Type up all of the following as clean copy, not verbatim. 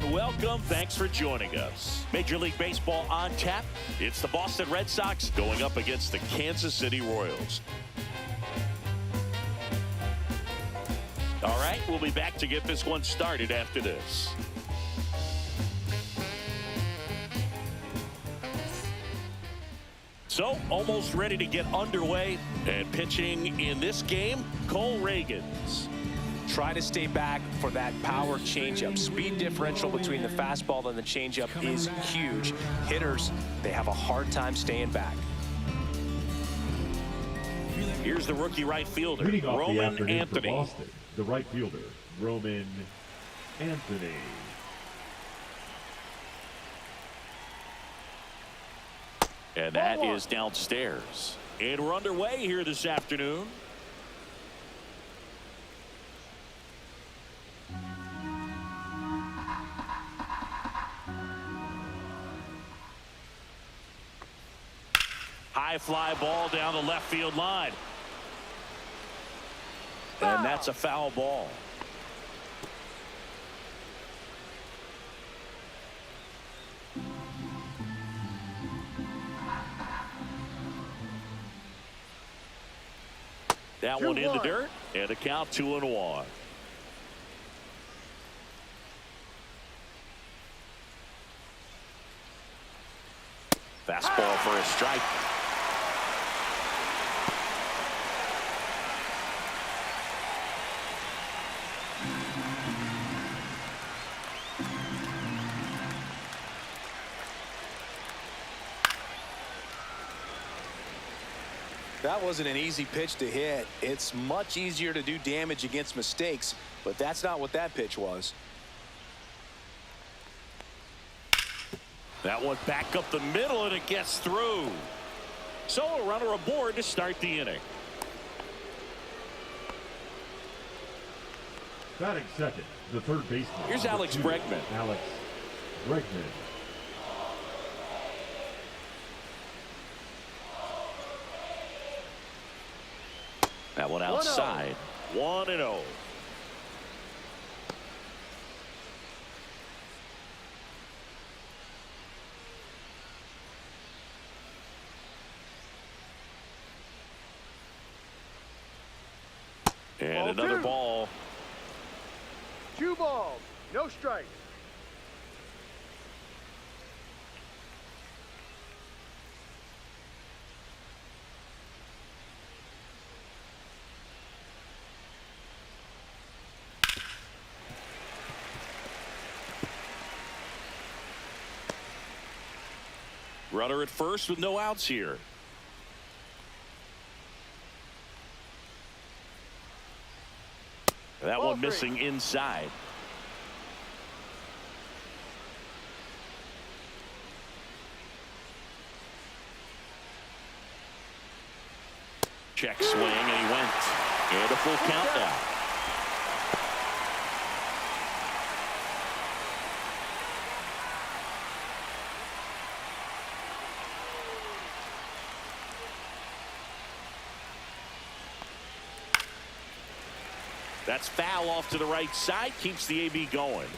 and welcome. Thanks for joining us. Major League Baseball on tap. It's the Boston Red Sox going up against the Kansas City Royals. All right, we'll be back to get this one started after this. So, almost ready to get underway. And pitching in this game, Cole Ragans. Try to stay back for that power changeup. Speed differential between the fastball and the changeup is huge. Hitters, they have a hard time staying back. Here's the rookie right fielder, Roman Anthony. Boston, the right fielder, Roman Anthony. And that is downstairs. And we're underway here this afternoon. High fly ball down the left field line. And that's a foul ball. That one in the dirt, and the count 2-1. Fastball for a strike. That wasn't an easy pitch to hit. It's much easier to do damage against mistakes, but that's not what that pitch was. That one back up the middle, and it gets through. So a runner aboard to start the inning. Batting second, the third baseman. Here's Alex Bregman. Alex Bregman. That one outside. 1-0. And another ball. 2 balls, no strikes. Runner at first with no outs here. That Ball one missing inside. Check swing, and he went. And a full count now. That's foul off to the right side. Keeps the AB going.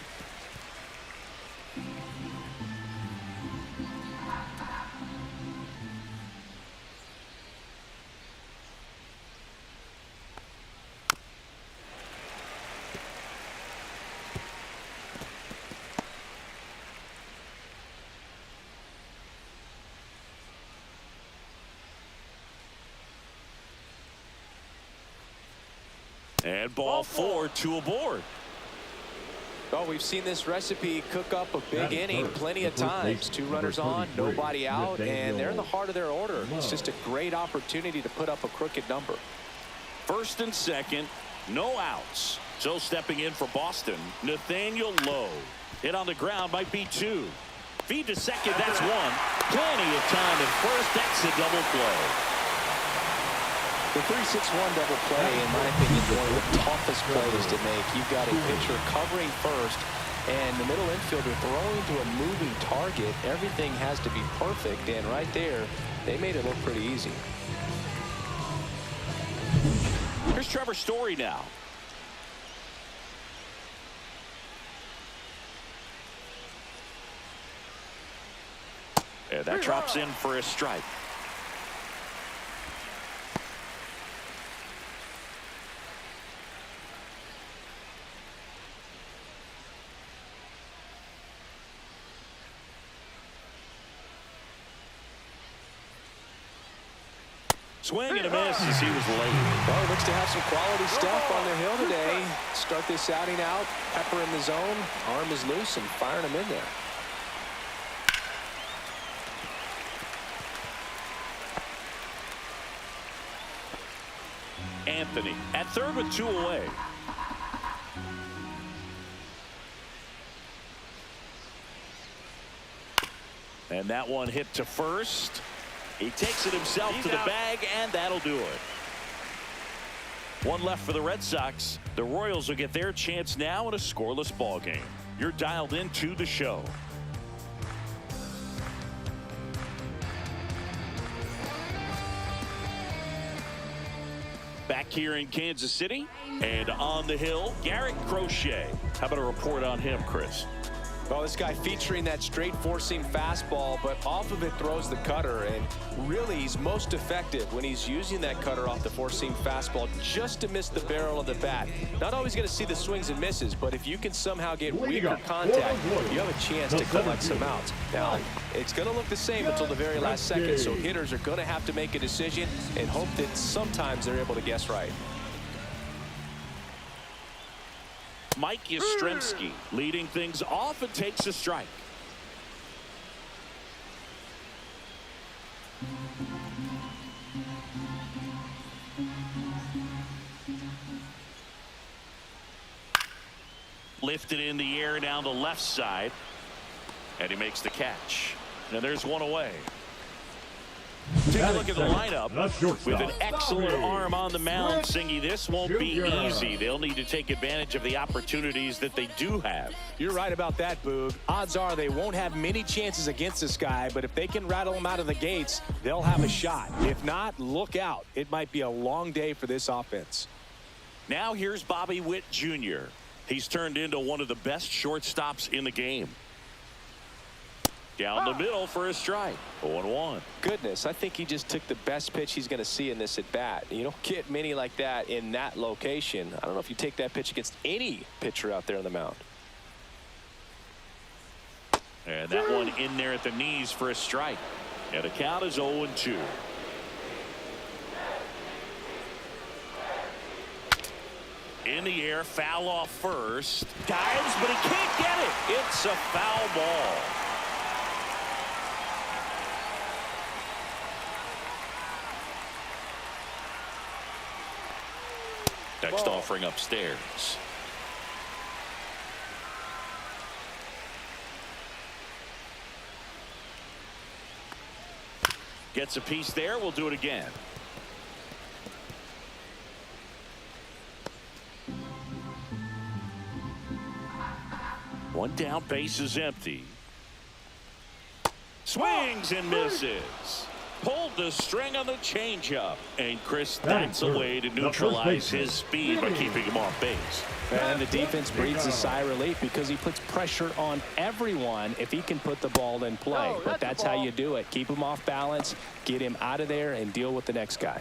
And ball 4, 2 aboard. Oh, we've seen this recipe cook up a big inning plenty of times. 2 runners on, nobody out, and they're in the heart of their order. It's just a great opportunity to put up a crooked number. First and second, no outs. So stepping in for Boston, Nathaniel Lowe. Hit on the ground might be 2. Feed to second, that's 1. Plenty of time at first. That's a double play. The 3-6-1 double play, in my opinion, is one of the toughest plays to make. You've got a pitcher covering first and the middle infielder throwing to a moving target. Everything has to be perfect, and right there, they made it look pretty easy. Here's Trevor Story now. And that drops in for a strike. Swing and a miss as he was late. Well, looks to have some quality stuff on the hill today. Start this outing out. Pepper in the zone. Arm is loose and firing him in there. Anthony at third with 2 away. And that one hit to first. He takes it himself to the bag, and that'll do it. One left for the Red Sox. The Royals will get their chance now in a scoreless ball game. You're dialed into the show. Back here in Kansas City and on the hill, Garrett Crochet. How about a report on him, Chris? Well, this guy featuring that straight four-seam fastball, but off of it throws the cutter, and really he's most effective when he's using that cutter off the four-seam fastball just to miss the barrel of the bat. Not always going to see the swings and misses, but if you can somehow get weaker contact, you have a chance to collect some outs. Now, it's going to look the same until the very last second, so hitters are going to have to make a decision and hope that sometimes they're able to guess right. Mike Yastrzemski leading things off and takes a strike. Lifted in the air down the left side, and he makes the catch. And there's one away. Take a look at the lineup with an excellent arm on the mound. Singy, this won't be easy. They'll need to take advantage of the opportunities that they do have. You're right about that, Boog. Odds are they won't have many chances against this guy, but if they can rattle him out of the gates, they'll have a shot. If not, look out. It might be a long day for this offense. Now here's Bobby Witt Jr. He's turned into one of the best shortstops in the game. Down the middle for a strike. 0-1. Goodness, I think he just took the best pitch he's going to see in this at bat. You don't get many like that in that location. I don't know if you take that pitch against any pitcher out there on the mound. And that one in there at the knees for a strike. And the count is 0-2. In the air, foul off first. Dives, but he can't get it. It's a foul ball. Next offering upstairs. Gets a piece there. We'll do it again. One down, base is empty. Swings and misses. Pulled the string on the changeup. And Chris, that's a way to neutralize his speed by keeping him off base. And the defense breathes a sigh of relief because he puts pressure on everyone if he can put the ball in play. But that's how you do it. Keep him off balance, get him out of there, and deal with the next guy.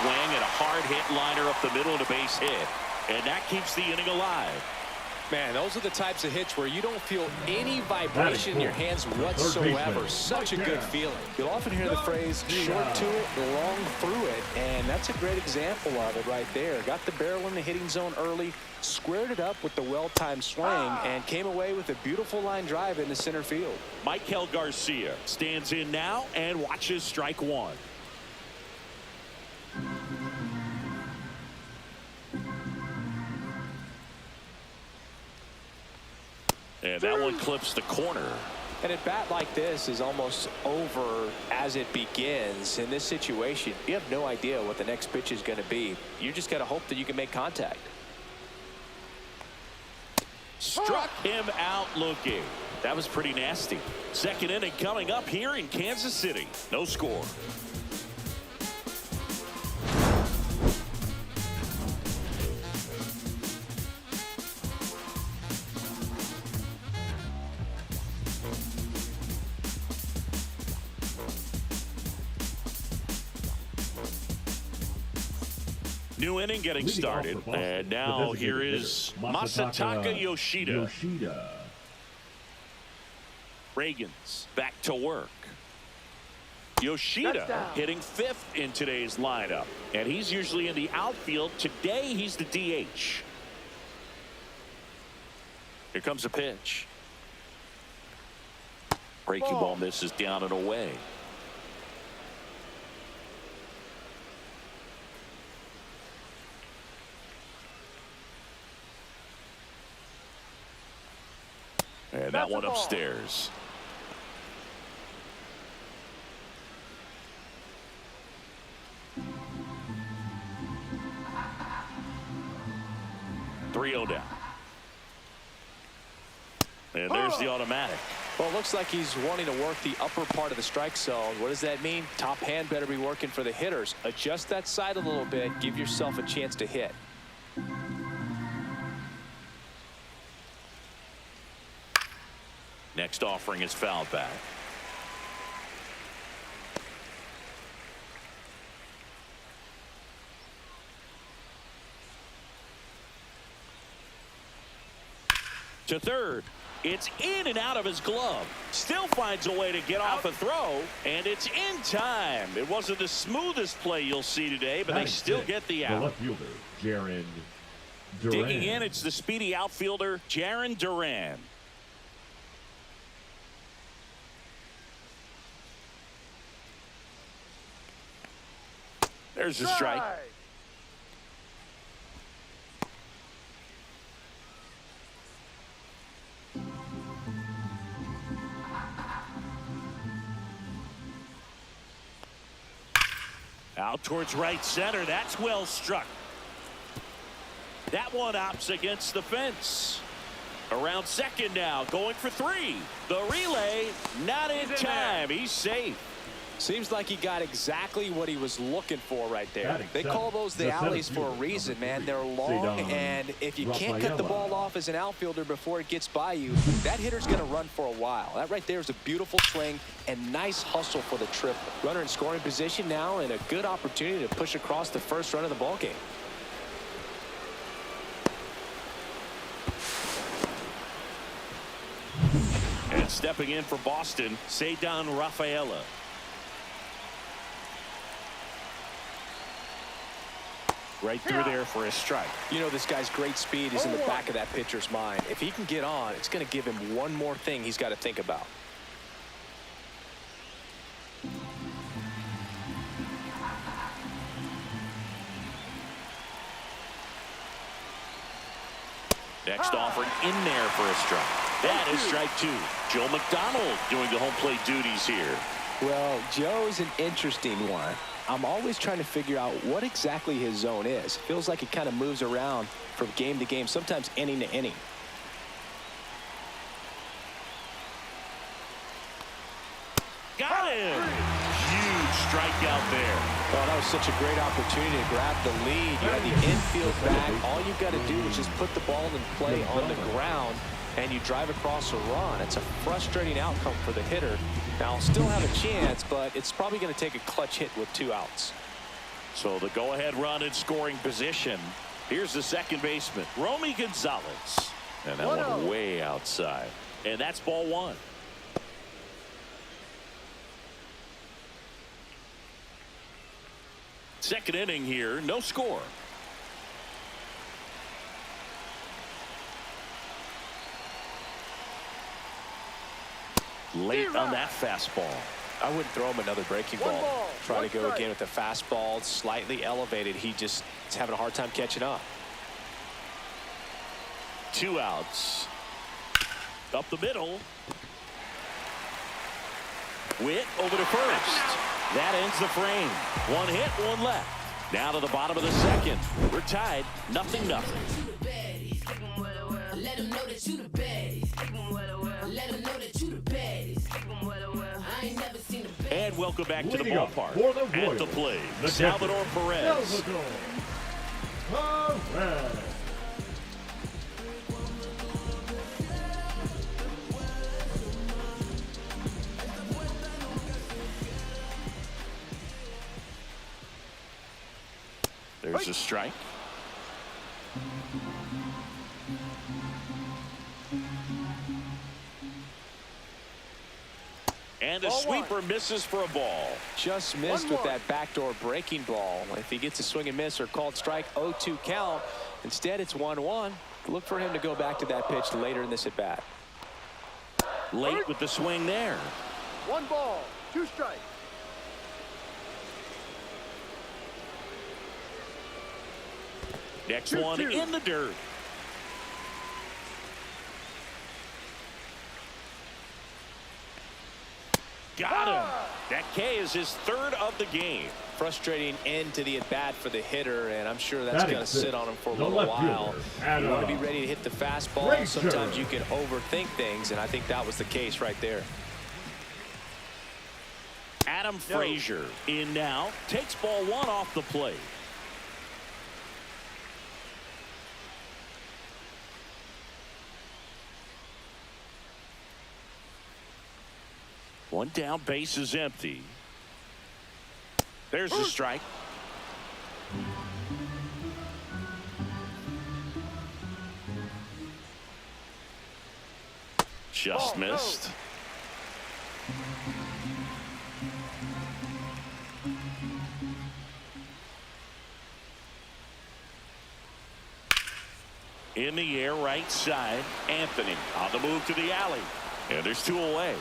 Swing and a hard hit liner up the middle and a base hit. And that keeps the inning alive. Man, those are the types of hits where you don't feel any vibration in your hands whatsoever. Such a good feeling. You'll often hear the phrase short to it, long through it, and that's a great example of it right there. Got the barrel in the hitting zone early, squared it up with the well-timed swing, and came away with a beautiful line drive into center field. Michael Garcia stands in now and watches strike one. And that one clips the corner. An at-bat like this is almost over as it begins. In this situation, you have no idea what the next pitch is going to be. You just got to hope that you can make contact. Struck him out looking. That was pretty nasty. Second inning coming up here in Kansas City. No score. New inning getting started, and now here is Masataka Yoshida. Reagan's back to work. Yoshida hitting 5th in today's lineup, and he's usually in the outfield. Today he's the DH. Here comes a pitch. Breaking ball misses down and away. And that one upstairs. .3-0 down. And there's the automatic. Well, it looks like he's wanting to work the upper part of the strike zone. What does that mean? Top hand better be working for the hitters. Adjust that side a little bit. Give yourself a chance to hit. Next offering is fouled back. To third. It's in and out of his glove. Still finds a way to get off a throw, and it's in time. It wasn't the smoothest play you'll see today, but they still get the out. The left fielder, Jaron Duran. Digging in, it's the speedy outfielder, Jaron Duran. There's a strike. Out towards right center. That's well struck. That one opts against the fence. Around second now, going for 3. The relay, not in time. He's safe. Seems like he got exactly what he was looking for right there. They call those the alleys for a reason, man. They're long, and if you can't cut the ball off as an outfielder before it gets by you, that hitter's going to run for a while. That right there is a beautiful swing and nice hustle for the triple. Runner in scoring position now, and a good opportunity to push across the first run of the ball game. And stepping in for Boston, Ceddanne Rafaela. Right through there for a strike. You know, this guy's great speed is in the back of that pitcher's mind. If he can get on, it's going to give him one more thing he's got to think about. Next offering in there for a strike. That is strike 2. Joe McDonald doing the home plate duties here. Well, Joe's an interesting one. I'm always trying to figure out what exactly his zone is. Feels like it kind of moves around from game to game, sometimes inning to inning. Got him! Huge strikeout there. Oh, that was such a great opportunity to grab the lead. You had the infield back. All you've got to do is just put the ball in play on the ground, and you drive across a run. It's a frustrating outcome for the hitter. Now, still have a chance, but it's probably going to take a clutch hit with 2 outs. So the go-ahead run in scoring position. Here's the second baseman, Romy Gonzalez. And that one way outside. And that's ball 1. Second inning here, no score. Late on that fastball. I wouldn't throw him another breaking ball. Try to go again with the fastball, slightly elevated. He just is having a hard time catching up. 2 outs. Up the middle. Witt over to first. That ends the frame. One hit, one left. Down to the bottom of the second. We're tied, 0-0. Let them know that you the baddest. Let them know that you the baddest. I ain't never seen a baddest. And welcome back to the Leading up ballpark. for the At Royals, the plate, the Salvador catcher, Perez. Salvador Perez. There's a strike. And the Ball sweeper one. misses for a ball. Just missed One with more. that backdoor breaking ball. If he gets a swing and miss or called strike, 0-2 count. Instead, it's 1-1. Look for him to go back to that pitch later in this at bat. Late with the swing there. 1 ball, 2 strikes. Next 2-2. one in the dirt. Got him. That K is his 3rd of the game. Frustrating end to the at bat for the hitter, and I'm sure that's Batting going to sixth, sit on him for a the little left while. fielder, You want to be Adam ready to hit the fastball. Frazier. Sometimes you can overthink things, and I think that was the case right there. Adam Frazier in now. Takes ball 1 off the plate. One down, base is empty. There's the strike. Just Oh, no. missed. In the air, right side. Anthony on the move to the alley. And there's 2 away.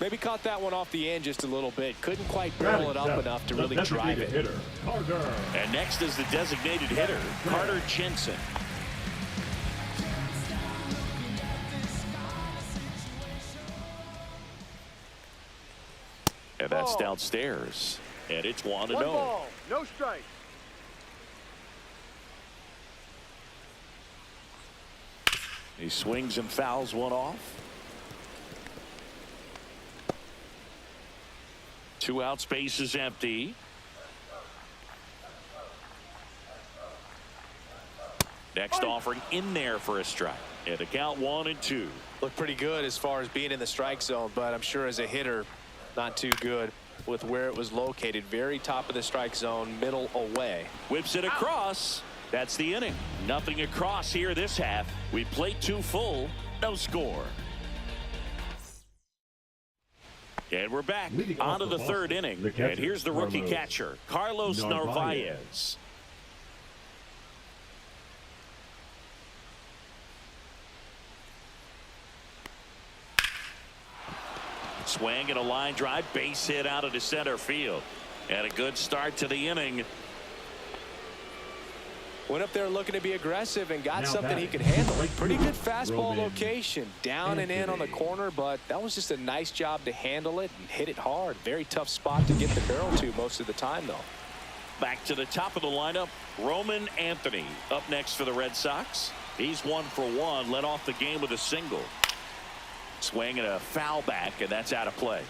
Maybe caught that one off the end just a little bit. Couldn't quite barrel it up enough to really drive it. Hitter, Carter. And next is the designated hitter, Carter Jensen. And that's Ball. downstairs. And it's 1-0. 1 ball, no strikes. He swings and fouls one off. 2 out, space is empty. Next offering in there for a strike. And a count 1-2. Looked pretty good as far as being in the strike zone, but I'm sure as a hitter, not too good with where it was located. Very top of the strike zone, middle away. Whips it across. That's the inning. Nothing across here this half. We played 2 full. No score. And we're back Leading off onto for the 3rd Boston, inning. the catcher, And here's the rookie Carlos catcher, Carlos Narvaez. Swing and a line drive, base hit out into center field. And a good start to the inning. Went up there looking to be aggressive and got Now something he batting, could handle. right Pretty fielder, good fastball Roman location. Down and in on the Anthony. corner, but that was just a nice job to handle it and hit it hard. Very tough spot to get the barrel to most of the time, though. Back to the top of the lineup, Roman Anthony up next for the Red Sox. He's 1 for 1, led off the game with a single. Swing and a foul back, and that's out of play.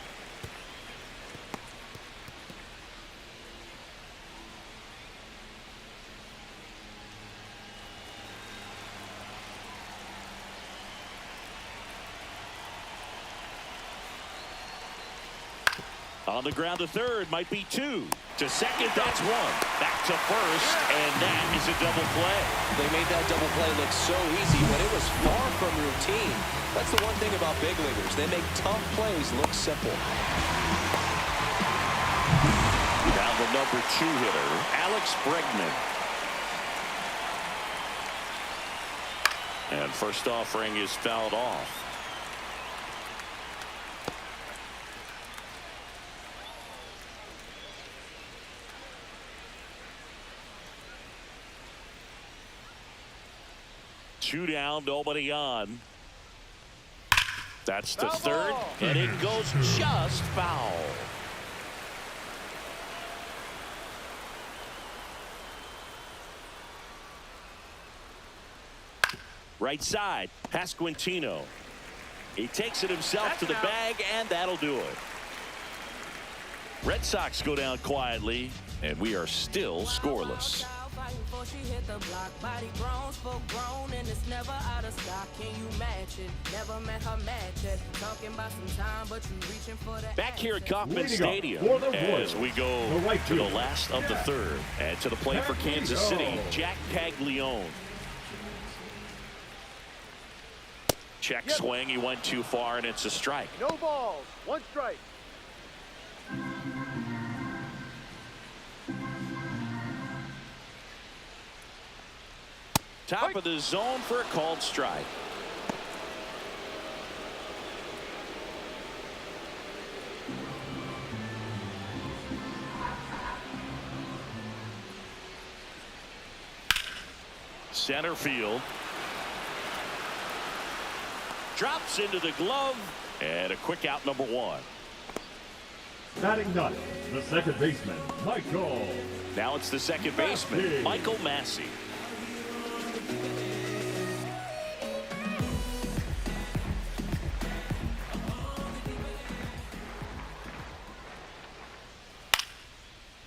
On the ground to third, might be 2. To second, that's 1. Back to first, and that is a double play. They made that double play look so easy, but it was far from routine. That's the one thing about big leaguers. They make tough plays look simple. Now the number 2 hitter, Alex Bregman. And first offering is fouled off. Two down, nobody on. That's the Foul third, ball. and it goes just foul. Right side, Pasquantino. He takes it himself to the bag, and that'll do it. Red Sox go down quietly, and we are still scoreless. She hit the block, body grown, spoke grown, and it's never out of stock. Can you match it? Never met her match it. Talking about some time, but you reaching for that. Back here at Kauffman Leading up Stadium for the as Royals, we go the right to the fielder, last of the third. And to the plate for Kansas City, Jack Caglione. Check swing, he went too far, and it's a strike. No balls. One strike. Top of the zone for a called strike. Center field. Drops into the glove, and a quick out, number one. Batting ninth, the second baseman, Michael. Now it's the second baseman, Michael Massey.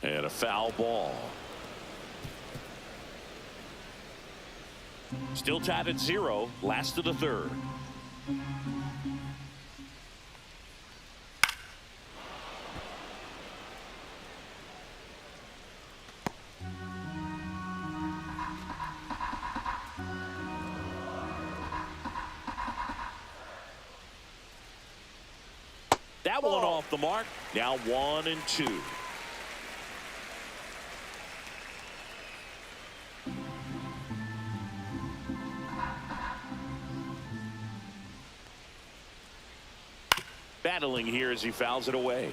And a foul ball. Still tied at 0, last of the third. That one off the mark. Now 1-2. Battling here as he fouls it away.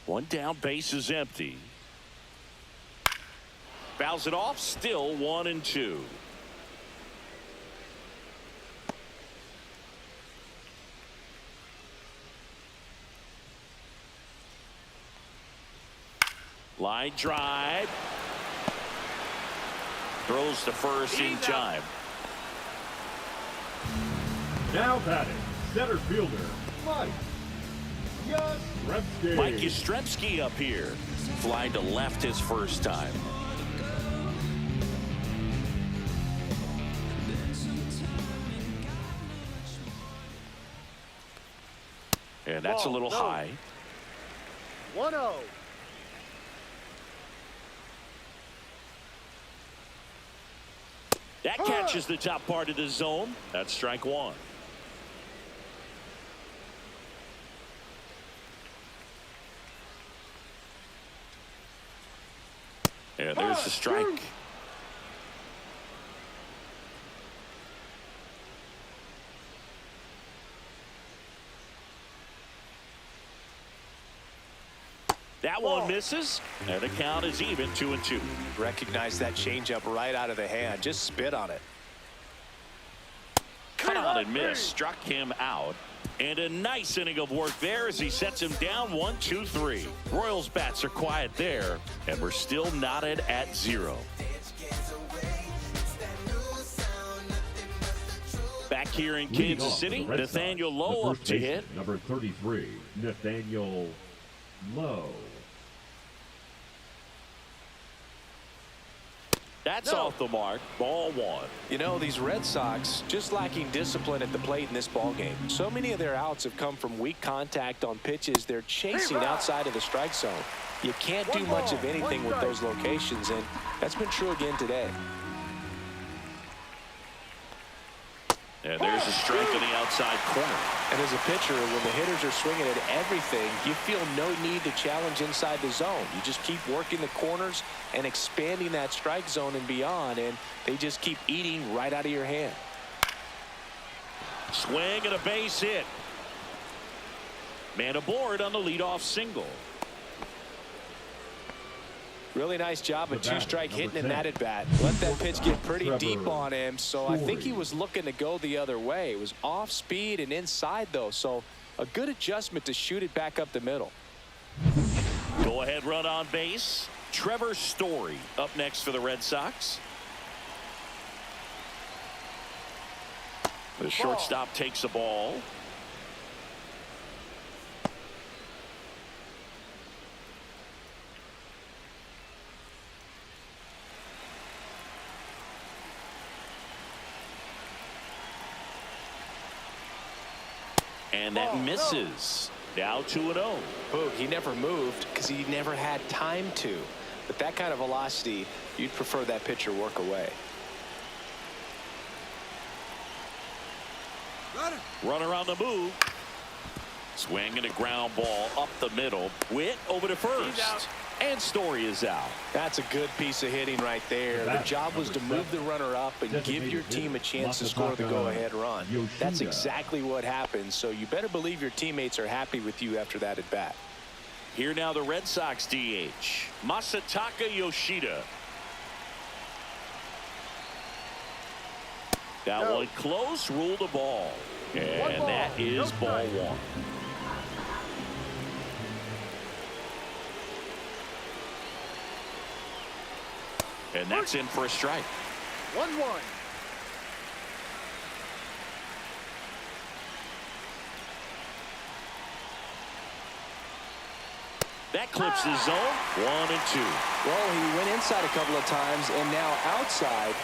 One down, base is empty. Fouls it off, still 1-2. Line drive. Throws to first in time. Now batting, center fielder, Mike Yastrzemski. Mike Yastrzemski up here. Flying to left his first time. And that's a little high. 1-0. That catches the top part of the zone. That's strike one. And there's the strike. That one misses, and the count is even 2-2. Recognize that changeup right out of the hand. Just spit on it. Cut on and miss. Struck him out. And a nice inning of work there as he sets him down 1-2-3. Royals bats are quiet there, and we're still knotted at 0. Back here in Leading Kansas off City, the Red Nathaniel Sox, Lowe the up first to baseman, hit. Number 33, Nathaniel Lowe. That's off the mark. Ball one. You know, these Red Sox just lacking discipline at the plate in this ballgame. So many of their outs have come from weak contact on pitches they're chasing outside of the strike zone. You can't do much of anything with those locations, and that's been true again today. And there's a strike in the outside corner. And as a pitcher, when the hitters are swinging at everything, you feel no need to challenge inside the zone. You just keep working the corners and expanding that strike zone and beyond, and they just keep eating right out of your hand. Swing and a base hit. Man aboard on the leadoff single. Really nice job of The batter, two-strike number hitting in 10. that at bat. Let that pitch get pretty Trevor deep on him, so I think he Story. was looking to go the other way. It was off speed and inside, though, so a good adjustment to shoot it back up the middle. Go ahead run on base. Trevor Story up next for the Red Sox. The shortstop takes the ball. And that misses. Now 2-0. Boog, he never moved because he never had time to. But that kind of velocity, you'd prefer that pitcher work away. Runner on the move. Swing and a ground ball up the middle. Witt over to first. And Story is out. That's a good piece of hitting right there. The job was to move the runner up and give your team a chance to score the go-ahead run. That's exactly what happened, so you better believe your teammates are happy with you after that at bat. Here now the Red Sox DH, Masataka Yoshida. That one close, ruled the ball. And that is ball one. And that's in for a strike. 1-1. That clips the zone. 1-2. Well, he went inside a couple of times, and now outside.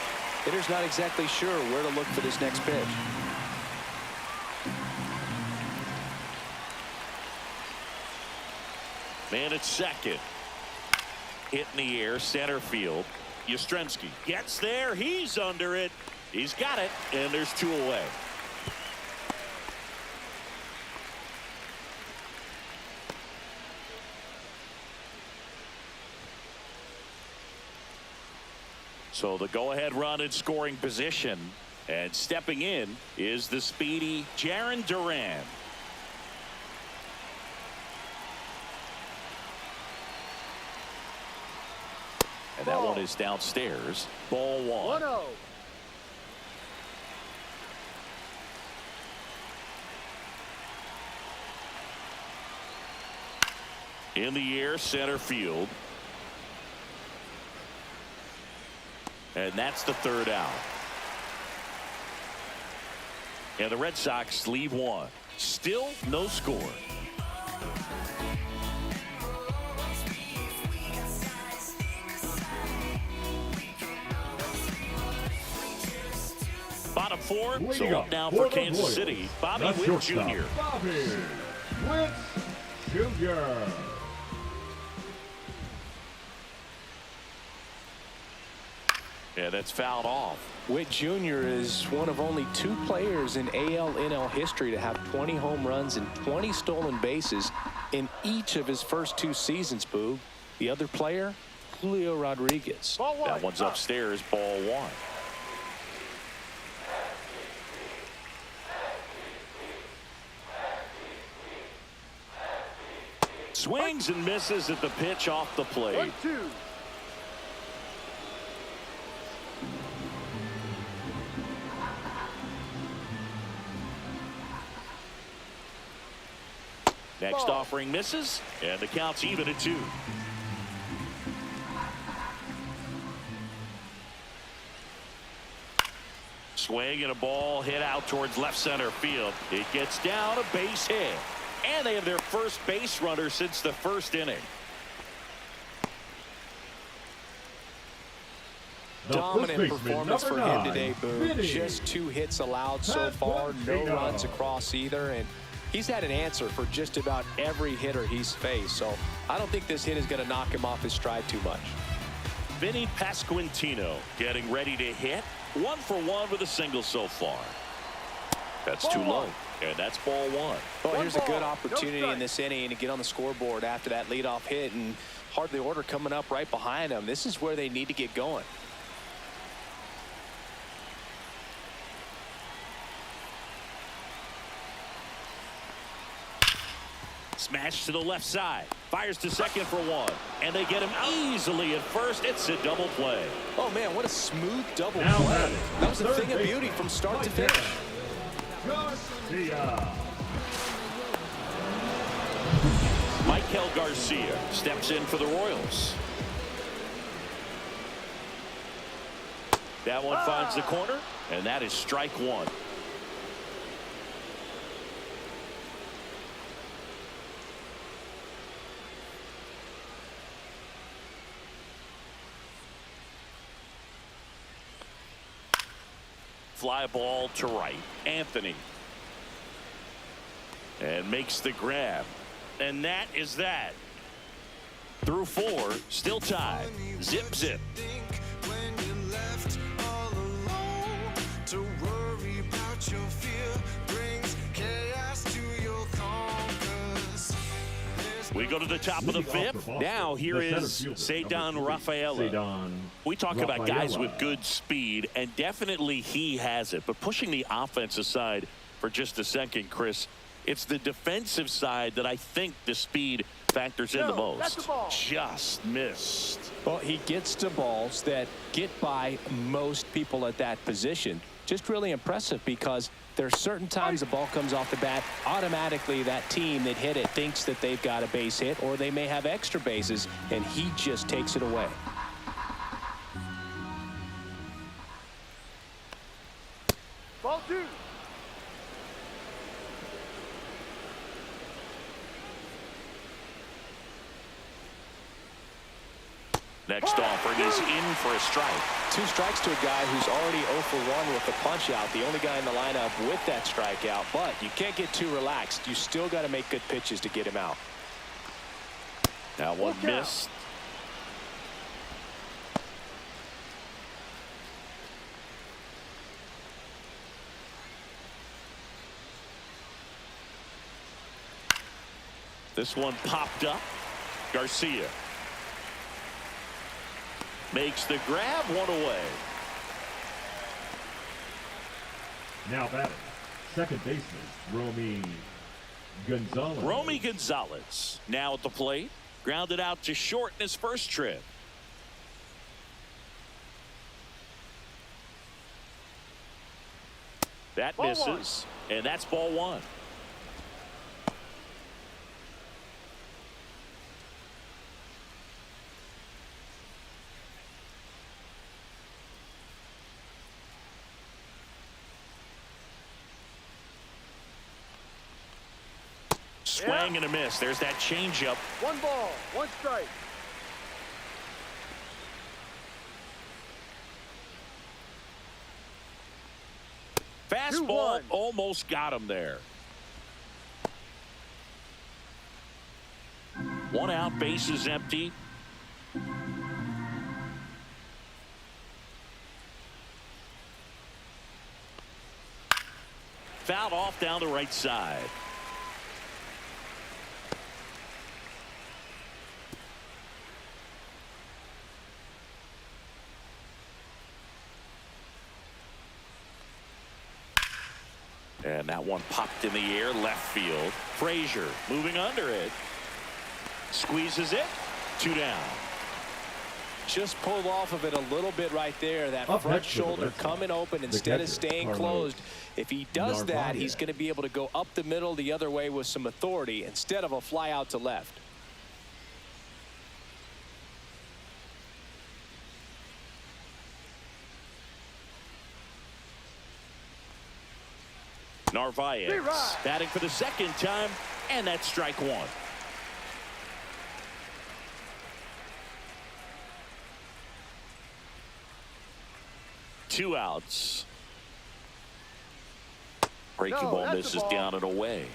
Hitter's not exactly sure where to look for this next pitch. Man at second. Hit in the air, center field. Yastrzemski gets there. He's under it. He's got it, and there's two away. So the go-ahead run in scoring position, and stepping in is the speedy Jarren Duran. And that one is downstairs. Ball one. 1-0. In the air, center field. And that's the third out. And the Red Sox leave one. Still no score. Bottom four, so up now for Kansas City. Bobby Witt Jr. Bobby Witt Jr. Yeah, that's fouled off. Witt Jr. is one of only two players in AL/NL history to have 20 home runs and 20 stolen bases in each of his first two seasons, Boog. The other player, Julio Rodriguez. That one's upstairs, ball one. Swings and misses at the pitch off the plate. 1-2. Next offering misses, and the count's even at 2. Swing and a ball hit out towards left center field. It gets down, a base hit. And they have their first base runner since the first inning. Dominant performance for him today, Boog. Vinny. Just 2 hits allowed so far, no runs across either, and he's had an answer for just about every hitter he's faced, so I don't think this hit is going to knock him off his stride too much. Vinny Pasquantino getting ready to hit. 1 for 1 with a single so far. That's too low, and that's ball one. Well, here's a good opportunity in this inning to get on the scoreboard after that leadoff hit, and hardly order coming up right behind them. This is where they need to get going. Smash to the left side. Fires to second for one. And they get him easily at first. It's a double play. Oh, man, what a smooth double Now play. batting, That was a third thing of baseman, beauty from start to finish. Garcia. Michael Garcia steps in for the Royals. That one finds the corner, and that is strike one. Fly ball to right. Anthony. And makes the grab. And that is that. Through four, still tied. Zip, zip. We go to the top of the fifth. Now here is Ceddanne Rafaela. We talk about guys with good speed, and definitely he has it. But pushing the offense aside for just a second, Chris, it's the defensive side that I think the speed factors in the most. Just missed. Well, he gets to balls that get by most people at that position. Just really impressive because there are certain times the ball comes off the bat, automatically that team that hit it thinks that they've got a base hit, or they may have extra bases, and he just takes it away. Ball two. Next offering is in for a strike. 2 strikes to a guy who's already 0 for 1 with the punch out, the only guy in the lineup with that strikeout. But you can't get too relaxed. You still got to make good pitches to get him out. That one missed. This one popped up. Garcia makes the grab, one away. Now batting, second baseman, Romy Gonzalez. Romy Gonzalez now at the plate. Grounded out to short in his first trip. That Ball misses, and that's ball one. Swing and a miss. There's that changeup. 1 ball, 1 strike. Fastball 2-1. almost got him there. 1 out, base is empty. Fouled off down the right side. And that one popped in the air, left field. Frazier moving under it. Squeezes it. 2 down. Just pulled off of it a little bit right there. That Up front next for the shoulder Red Sox, coming open the instead of catcher, staying Carlos closed. If he does that, he's Narvaez. going to be able to go up the middle the other way with some authority instead of a fly out to left. Narvaez batting for the second time, and that's strike one. Two outs. Breaking No, ball that's the misses ball. down and away.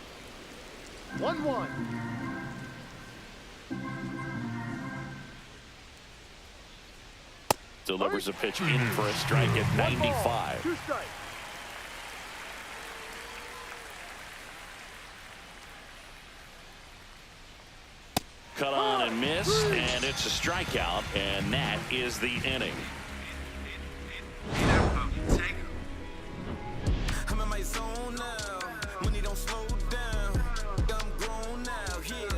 1-1. Delivers a pitch in for a strike at 1 ball, 95. 2 strikes. Cut on and missed, and it's a strikeout, and that is the inning. I'm in my zone now. Money don't slow down. I'm grown now. Yeah.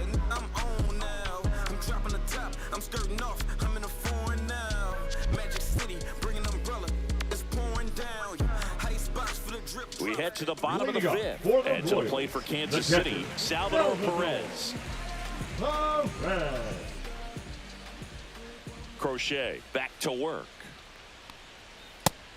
head to the bottom of the Leading fifth. for the And to Royals, play for Kansas the City, catcher, Salvador Salvador Perez. Perez. Crochet back to work.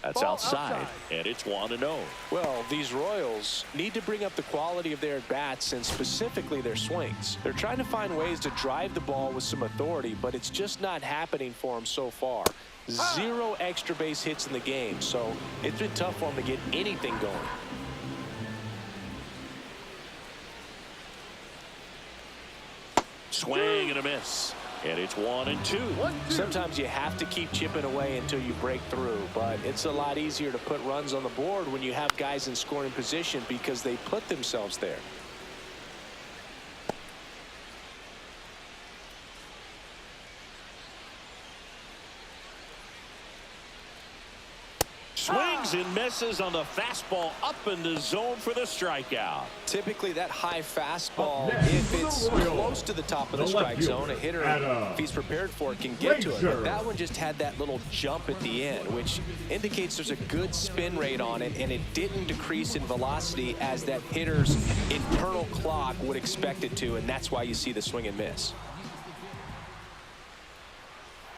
That's Ball outside, and it's 1-0. Well, these Royals need to bring up the quality of their at-bats and specifically their swings. They're trying to find ways to drive the ball with some authority, but it's just not happening for them so far. 0 extra base hits in the game, so it's been tough for them to get anything going. Swing and a miss. And it's 1-2. Sometimes you have to keep chipping away until you break through, but it's a lot easier to put runs on the board when you have guys in scoring position because they put themselves there. Swings and misses on the fastball up in the zone for the strikeout. Typically that high fastball, Up next if for the it's Royals, close to the top of the the left strike zone, a fielder, hitter, Adam if he's prepared for it, can get to it. But Frazier. that one just had that little jump at the end, which indicates there's a good spin rate on it, and it didn't decrease in velocity as that hitter's internal clock would expect it to, and that's why you see the swing and miss.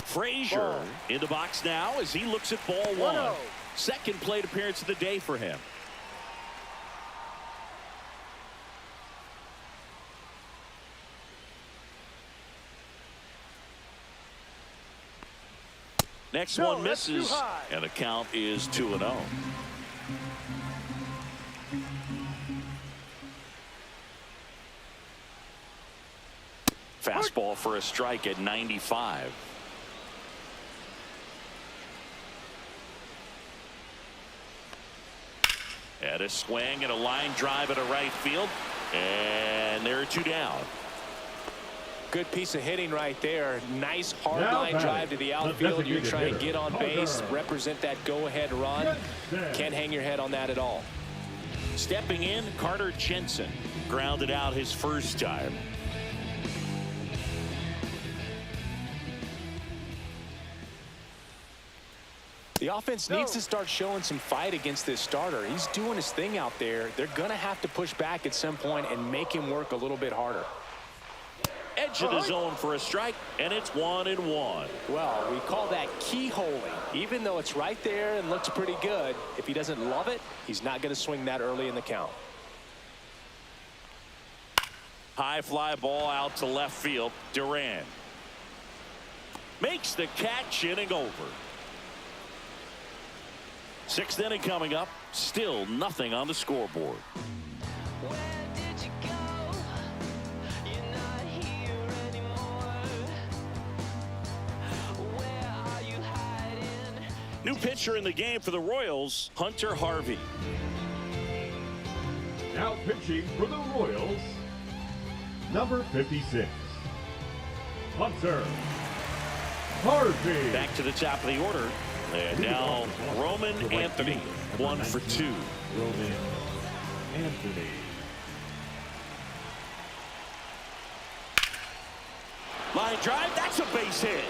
Frazier in the box now as he looks at ball one. 1-0. Second plate appearance of the day for him. Next No, one that's too misses, high. and the count is 2-0. Fastball for a strike at 95. And a swing and a line drive at a right field. And there are 2 down. Good piece of hitting right there. Nice hard Now line batting, drive to the the outfield. You're designated trying to hitter, get on base, Carter. represent that go-ahead run. Jensen. Can't hang your head on that at all. Stepping in, Carter Jensen. Grounded out his first time. The offense needs to start showing some fight against this starter. He's doing his thing out there. They're going to have to push back at some point and make him work a little bit harder. Edge of the zone for a strike, and it's 1-1. Well, we call that keyholing. Even though it's right there and looks pretty good, if he doesn't love it, he's not going to swing that early in the count. High fly ball out to left field. Duran makes the catch, inning over. 6th inning coming up. Still nothing on the scoreboard. New pitcher in the game for the Royals, Hunter Harvey. Now pitching for the Royals, number 56, Hunter Harvey. Back to the top of the order. And now Roman Anthony, 1 for 2. Roman Anthony. Line drive, that's a base hit.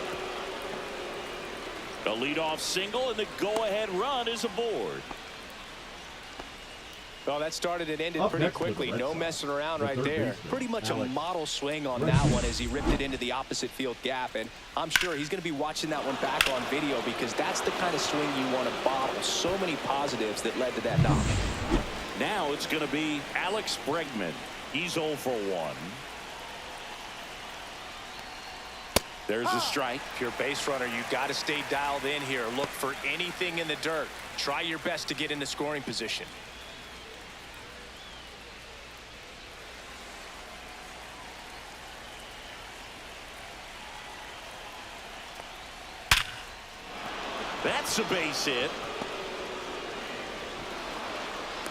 A leadoff single, and the go-ahead run is aboard. Well, that started and ended Up pretty next for the quickly. Red No Sox, messing around the right third there. baseman, Pretty much a Alex model swing on that one as he ripped it into the opposite field gap. And I'm sure he's going to be watching that one back on video because that's the kind of swing you want to bottle. So many positives that led to that knock. Now it's going to be Alex Bregman. He's 0 for 1. There's a strike. If you're a base runner, you got to stay dialed in here. Look for anything in the dirt. Try your best to get into scoring position. That's a base hit.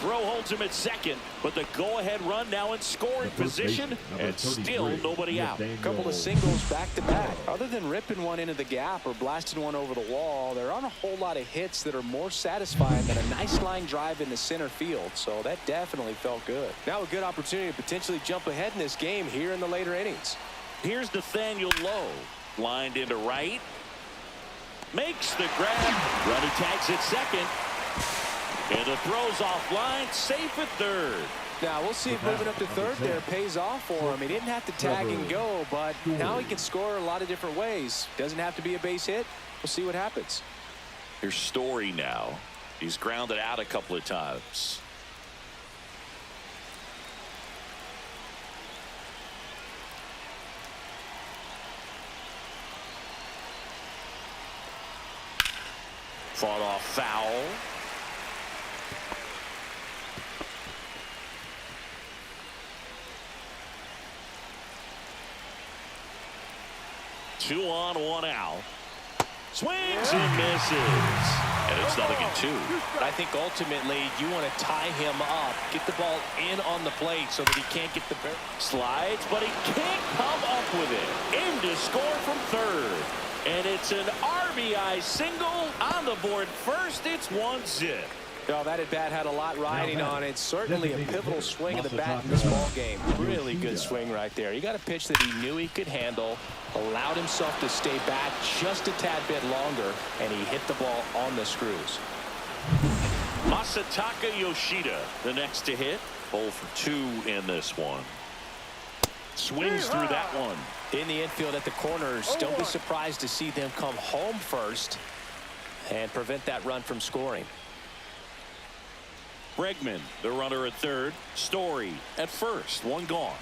Throw holds him at second, but the go-ahead run now in scoring position, and still nobody out. A couple of singles back-to-back. Other than ripping one into the gap or blasting one over the wall, there aren't a whole lot of hits that are more satisfying than a nice line drive in the center field, so that definitely felt good. Now a good opportunity to potentially jump ahead in this game here in the later innings. Here's Nathaniel Lowe. Lined into right. Makes the grab. Runner tags at second. And the throw's offline, safe at third. Now, we'll see if moving up to third there pays off for him. He didn't have to tag and go, but now he can score a lot of different ways. Doesn't have to be a base hit. We'll see what happens. Here's Story now. He's grounded out a couple of times. Fought off foul. Two on, one out. Swings and misses. And it's 0-2. I think ultimately you want to tie him up, get the ball in on the plate so that he can't get the Slides, but he can't come up with it. In to score from third. And it's an RBI single on the board first. It's 1-0. Oh, that at-bat had a lot riding on it. Certainly a pivotal swing of the bat in this ball game. Really good swing right there. He got a pitch that he knew he could handle, allowed himself to stay back just a tad bit longer, and he hit the ball on the screws. Masataka Yoshida, the next to hit. 0 for 2 in this one. Swings through that one. In the infield at the corners, don't be surprised to see them come home first and prevent that run from scoring. Bregman, the runner at third. Story at first. One gone.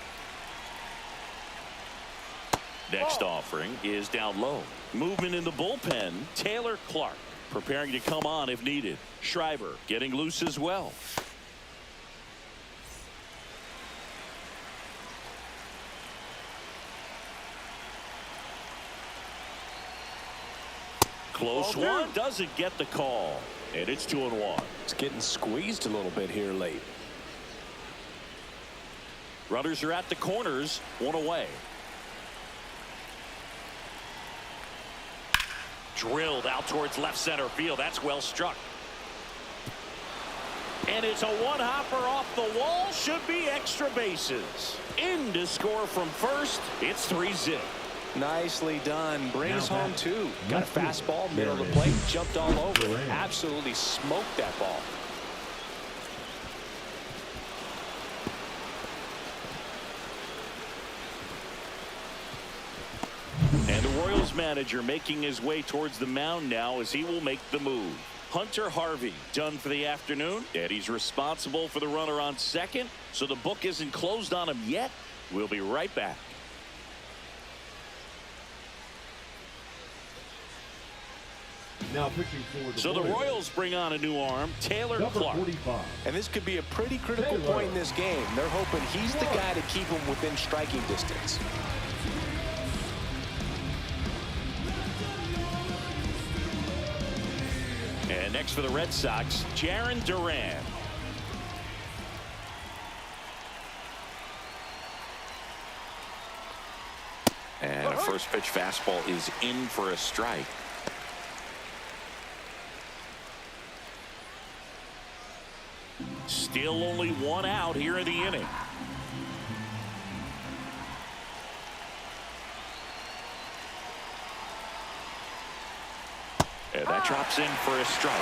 Next offering is down low. Movement in the bullpen. Taylor Clark preparing to come on if needed. Schreiber getting loose as well. Close one. Doesn't get the call. And it's 2-1. It's getting squeezed a little bit here late. Runners are at the corners. One away. Drilled out towards left center field. That's well struck. And it's a one-hopper off the wall. Should be extra bases. In to score from first. It's 3-0. Nicely done. Brings home two. Got a fastball, middle of the plate, jumped all over it. Absolutely smoked that ball. And the Royals manager making his way towards the mound now as he will make the move. Hunter Harvey done for the afternoon, and he's responsible for the runner on second, so the book isn't closed on him yet. We'll be right back. Now pitching for So the Royals bring on a new arm, Taylor Clark. 45. And this could be a pretty critical point in this game. They're hoping he's the guy to keep him within striking distance. And next for the Red Sox, Jarren Duran. And a first pitch fastball is in for a strike. Still only one out here in the inning. And that drops in for a strike.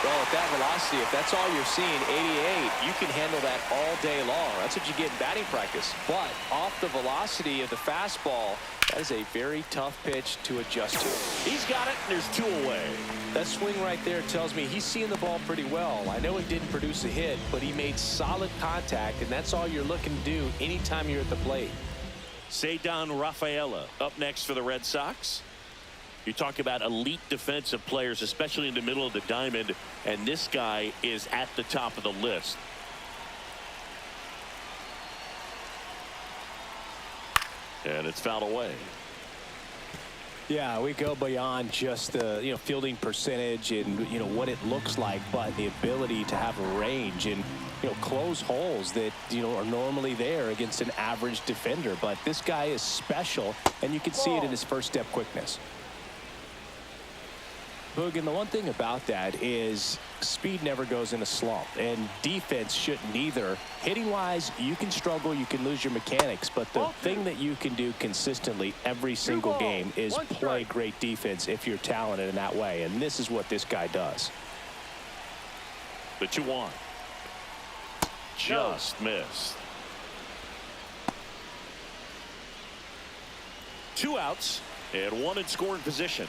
Well, at that velocity, if that's all you're seeing, 88, you can handle that all day long. That's what you get in batting practice. But off the velocity of the fastball, that is a very tough pitch to adjust to. He's got it, and there's two away. That swing right there tells me he's seeing the ball pretty well. I know it didn't produce a hit, but he made solid contact, and that's all you're looking to do anytime you're at the plate. Ceddanne Rafaela up next for the Red Sox. You talk about elite defensive players, especially in the middle of the diamond, and this guy is at the top of the list. And it's fouled away. Yeah, we go beyond just the fielding percentage and what it looks like, but the ability to have a range and close holes that are normally there against an average defender. But this guy is special, and you can see it in his first step quickness. Boog, and the one thing about that is speed never goes in a slump, and defense shouldn't either. Hitting wise, you can struggle, you can lose your mechanics, but the thing that you can do consistently every single game is play great defense if you're talented in that way, and this is what this guy does. The 2-1. Just missed. 2 outs and 1 in scoring position.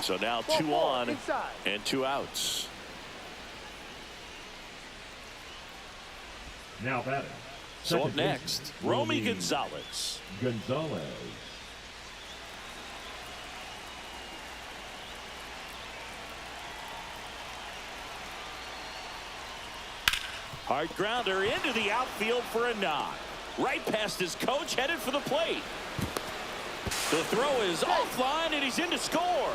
So now 2 on inside. and 2 outs. Now batting. So up Second next, baseman, Romy Romy Gonzalez. Gonzalez. Hard grounder into the outfield for a knock. Right past his coach, headed for the plate. The throw is offline, and he's in to score.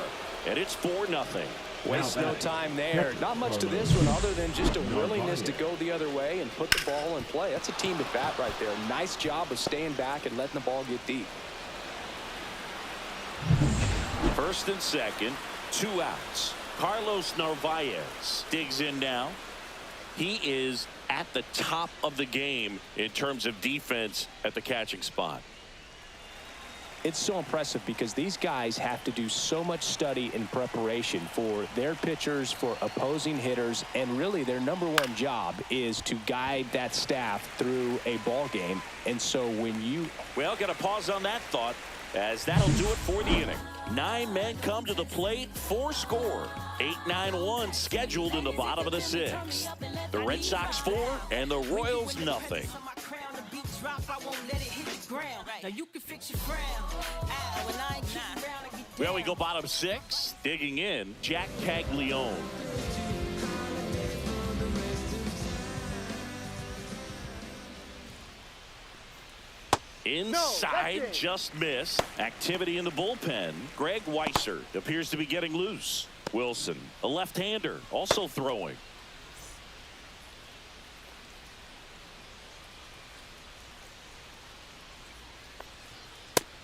And it's 4-0. Waste no time there. Not much to this one other than just a willingness to go the other way and put the ball in play. That's a team at bat right there. Nice job of staying back and letting the ball get deep. First and second, 2 outs. Carlos Narvaez digs in now. He is at the top of the game in terms of defense at the catching spot. It's so impressive because these guys have to do so much study and preparation for their pitchers, for opposing hitters, and really their #1 job is to guide that staff through a ball game. And so when you got to pause on that thought, as that'll do it for the inning. 9 men come to the plate, 4 score. 8-9-1 scheduled in the bottom of the 6th. The Red Sox 4 and the Royals nothing. Well, we go bottom 6. Digging in, Jack Caglione. Inside, just missed. Activity in the bullpen. Greg Weiser appears to be getting loose. Wilson, a left-hander, also throwing.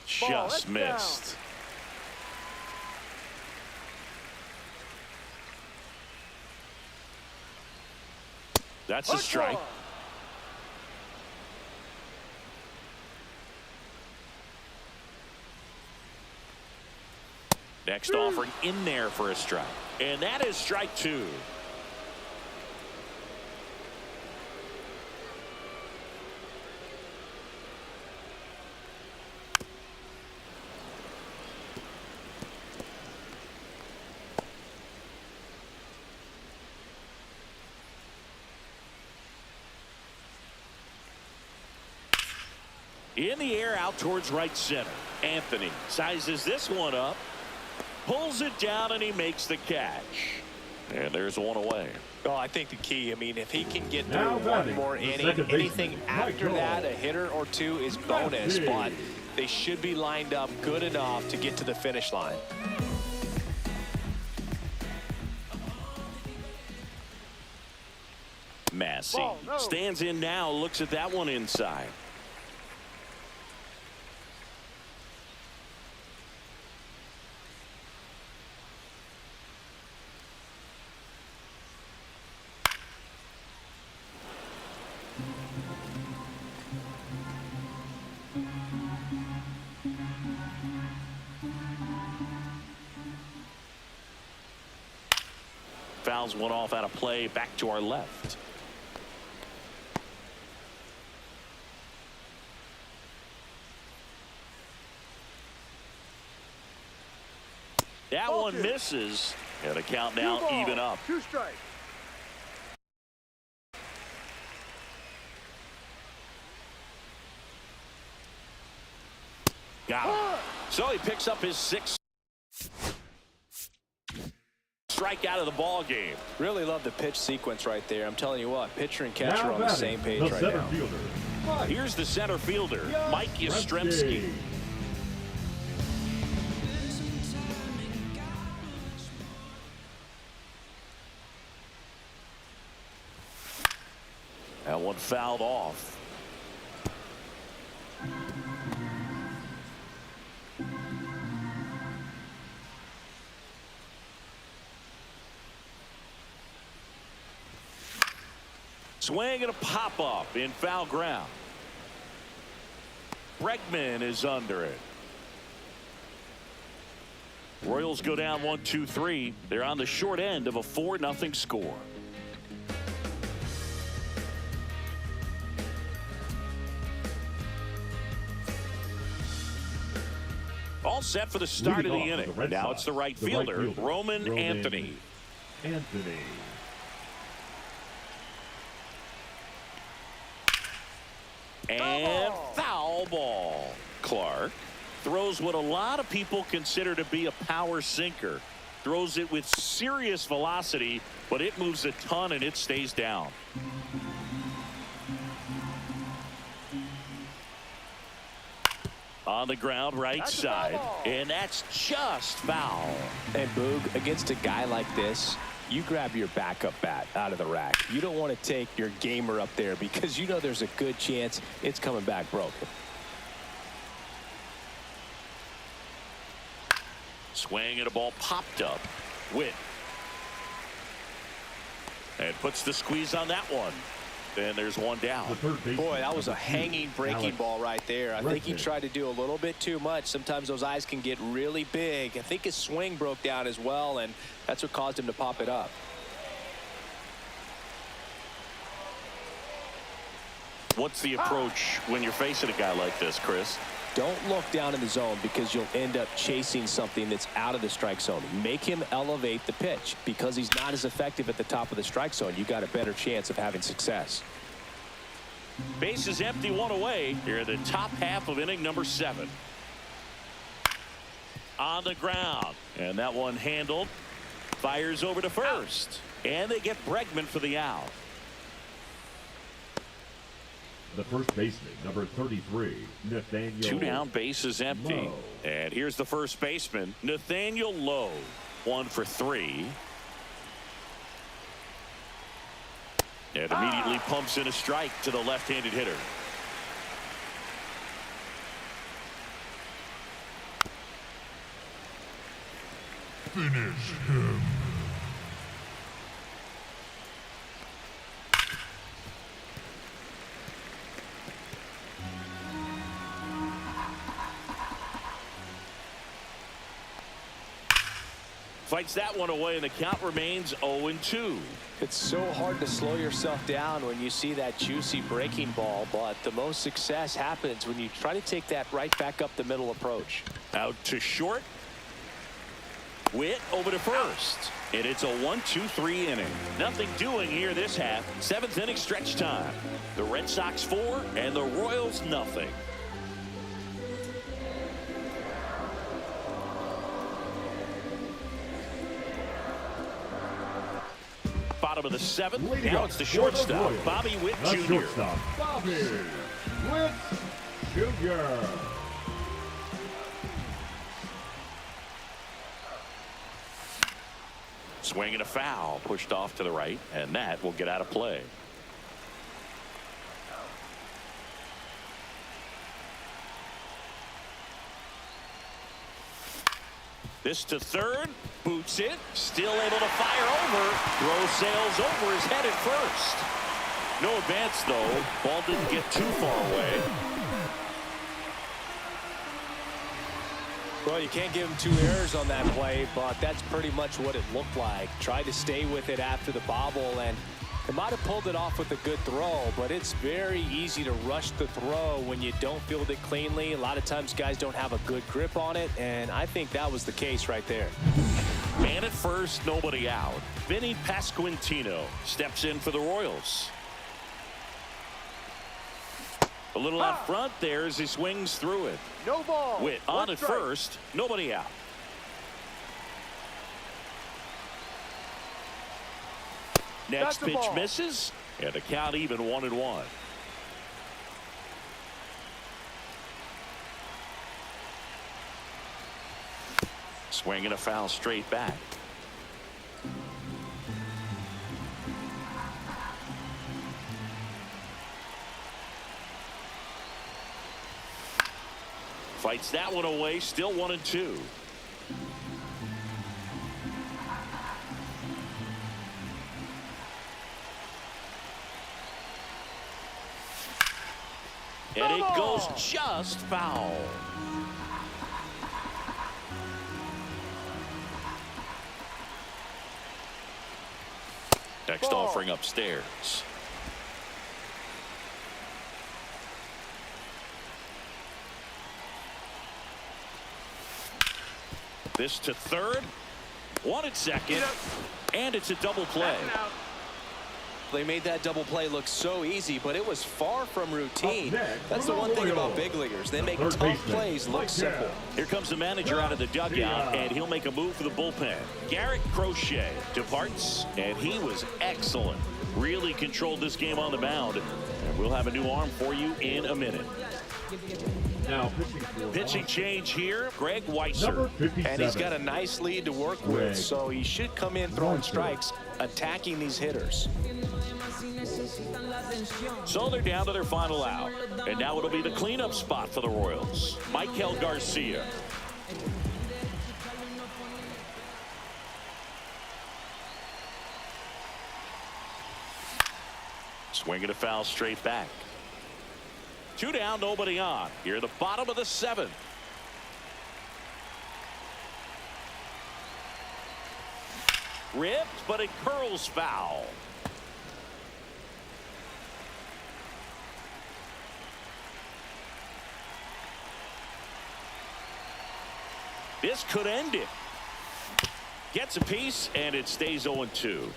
Just missed. That's a strike. Next offering in there for a strike. And that is strike 2. In the air out towards right center. Anthony sizes this one up. Pulls it down, and he makes the catch. And there's 1 away. Oh, I think the key, I mean, if he can get Now through 1 batting, more the inning, second anything baseman, after Michael. that, a hitter or 2 is bonus, but they should be lined up good enough to get to the finish line. Massey no. stands in now, looks at that one inside. Fouls one off out of play, back to our left. That one misses, and the count now even up. 2 strikes. Got him. So he picks up his 6th strikeout of the ball game. Really love the pitch sequence right there. I'm telling you what, pitcher and catcher Now are on the batting, same page the right center now. fielder, Here's the center fielder, Mike Yastrzemski. That one fouled off. Swing and a pop-up in foul ground. Bregman is under it. Royals go down 1-2-3. They're on the short end of a 4-0 score. All set for the start of the inning. Now it's the right fielder, Roman Anthony. And foul ball. Clark throws what a lot of people consider to be a power sinker. Throws it with serious velocity, but it moves a ton and it stays down. On the ground, right side, and that's just foul. And Boog, against a guy like this, you grab your backup bat out of the rack. You don't want to take your gamer up there because you know there's a good chance it's coming back broken. Swing and a ball popped up. Witt. And puts the squeeze on that one. And there's one down. Boy, that was a hanging breaking ball right there. I think he tried to do a little bit too much. Sometimes those eyes can get really big. I think his swing broke down as well, and that's what caused him to pop it up. What's the approach when you're facing a guy like this, Chris? Don't look down in the zone because you'll end up chasing something that's out of the strike zone. Make him elevate the pitch. Because he's not as effective at the top of the strike zone, you got a better chance of having success. Base is empty, one away. Here in the top half of inning number 7. On the ground. And that one handled. Fires over to first. And they get Bregman for the out. The first baseman, number 33, Nathaniel. 2 down, base is empty. Lowe. And here's the first baseman, Nathaniel Lowe. 1 for 3. And immediately pumps in a strike to the left-handed hitter. Finish him. Fights that one away, and the count remains 0-2. It's so hard to slow yourself down when you see that juicy breaking ball, but the most success happens when you try to take that right back up the middle approach. Out to short. Witt over to first. And it's a 1-2-3 inning. Nothing doing here this half. 7th inning stretch time. The Red Sox 4 and the Royals nothing. Bottom of the 7th. Now it's the shortstop, Bobby Witt Jr. Shortstop, Bobby Witt Jr. Swing and a foul, pushed off to the right, and that will get out of play. This to third, boots it, still able to fire over, throw sails over his head at first. No advance though, ball didn't get too far away. Well, you can't give him 2 errors on that play, but that's pretty much what it looked like. Tried to stay with it after the bobble, and it might have pulled it off with a good throw, but it's very easy to rush the throw when you don't field it cleanly. A lot of times guys don't have a good grip on it, and I think that was the case right there. Man at first, nobody out. Vinny Pasquantino steps in for the Royals. A little out front there as he swings through it. No ball. Witt on at first, nobody out. Next pitch misses, and the count even 1-1. Swing and a foul straight back. Fights that one away, still 1-2. And it goes just foul. Next Ball. offering upstairs. This to third. One at second. And it's a double play. They made that double play look so easy, but it was far from routine. next, That's the one thing about big leaguers. They make tough plays look simple. Here comes the manager out of the dugout, and he'll make a move for the bullpen. Garrett Crochet departs, and he was excellent. Really controlled this game on the mound. And we'll have a new arm for you in a minute. Now Pitching change here, Greg number Weisser. 57. And he's got a nice lead to work Greg. with, so he should come in throwing strikes, attacking these hitters. So they're down to their final out. And now it'll be the cleanup spot for the Royals. Michael Garcia. Swinging a foul straight back. 2 down, nobody on. Here at the bottom of the 7th. Ripped, but it curls foul. This could end it. Gets a piece, and it stays 0-2.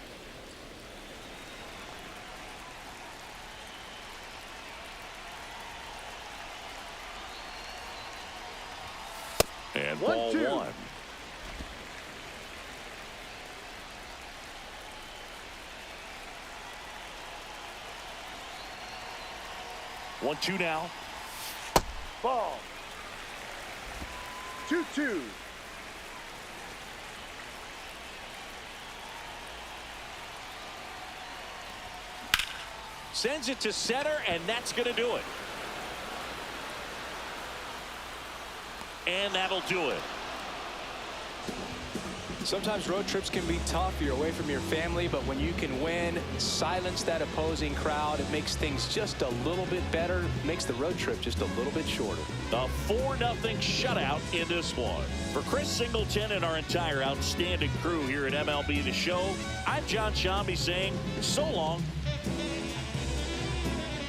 And ball 1. One, 2 now. Ball. 2-2. Sends it to center, and that's going to do it. And that'll do it. Sometimes road trips can be tough. You're away from your family, but when you can win, silence that opposing crowd, it makes things just a little bit better, makes the road trip just a little bit shorter. A 4-0 shutout in this one. For Chris Singleton and our entire outstanding crew here at MLB The Show, I'm John Shambi saying so long